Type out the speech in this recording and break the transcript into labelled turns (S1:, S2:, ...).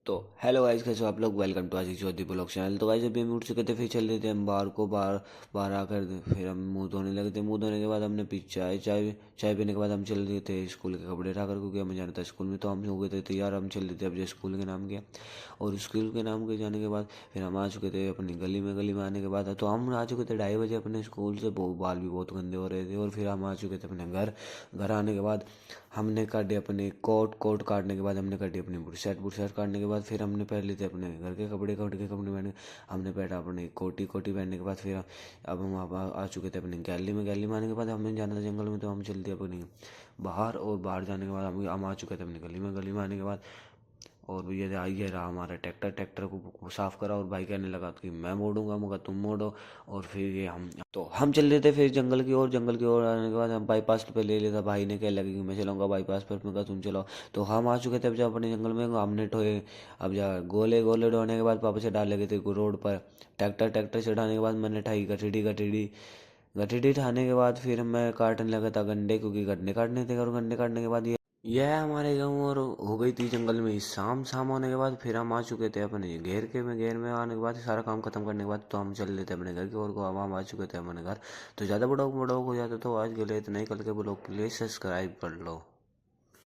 S1: तो hello guys, कैसे हो आप लोग। Welcome to Ashish Chaudhary blog channel. तो गाइस अभी हम उठ चुके थे, फिर चल रहे थे हम बाहर बाहर आकर फिर हम मुंह धोने लगे थे। मुंह धोने के बाद हमने पी चाय पीने के बाद हम चल रहे थे स्कूल के कपड़े उठाकर, क्योंकि हमें जाना था स्कूल में। तो हम हो गए थे तैयार, हम चल रहे थे अब जो स्कूल के नाम किया। और स्कूल के नाम के जाने के बाद फिर हम आ चुके थे अपनी गली में आने के बाद तो हम आ चुके थे 2:30 बजे अपने स्कूल से। बाल भी बहुत गंदे हो रहे थे। और फिर हम आ चुके थे अपने घर आने के बाद हमने काटे अपने कोट काटने के बाद हमने काटी अपनी बुशर्ट काटने के बाद फिर हमने पहन लिए थे अपने घर के कपड़े पहने। हमने पहना अपनी कोटी पहनने के बाद फिर अब हम आ चुके थे अपनी गैली में आने के बाद हमें जाना था जंगल में। तो हम चलते अपनी बाहर, और बाहर जाने के बाद हम आ चुके थे अपनी गली में आने के बाद। और भैया आई है रहा हमारा ट्रैक्टर को साफ करा। और भाई कहने लगा कि मैं मोड़ूंगा, मगर तुम मोड़ो। और फिर ये हम चल रहे थे फिर जंगल की ओर आने के बाद हम बाईपास पे ले लेता। भाई ने कह लगा कि मैं चलाऊंगा बाईपास पर, मैं कहा तुम चलाओ। तो हम आ चुके थे अब जब अपने जंगल में हमने ठोए। अब जा गोले गोले ढोने के बाद पापा से डाल लगे थे रोड पर। ट्रैक्टर चढ़ाने के बाद मैंने ठाई गठीडी ठाने के बाद फिर मैं काटने लगा था गन्ने, क्योंकि गन्ने काटने थे। और गन्ने काटने के बाद यह हमारे गाँव और हो गई थी जंगल में ही शाम होने के बाद फिर हम आ चुके थे अपने घेर में आने के बाद सारा काम खत्म करने के बाद तो हम चल रहे थे अपने घर की ओर को। अब हम आ चुके थे अपने घर। तो ज़्यादा बड़ा हो जाता तो आज के लिए इतना ही। कल के ब्लॉग प्लीज़ सब्सक्राइब कर लो।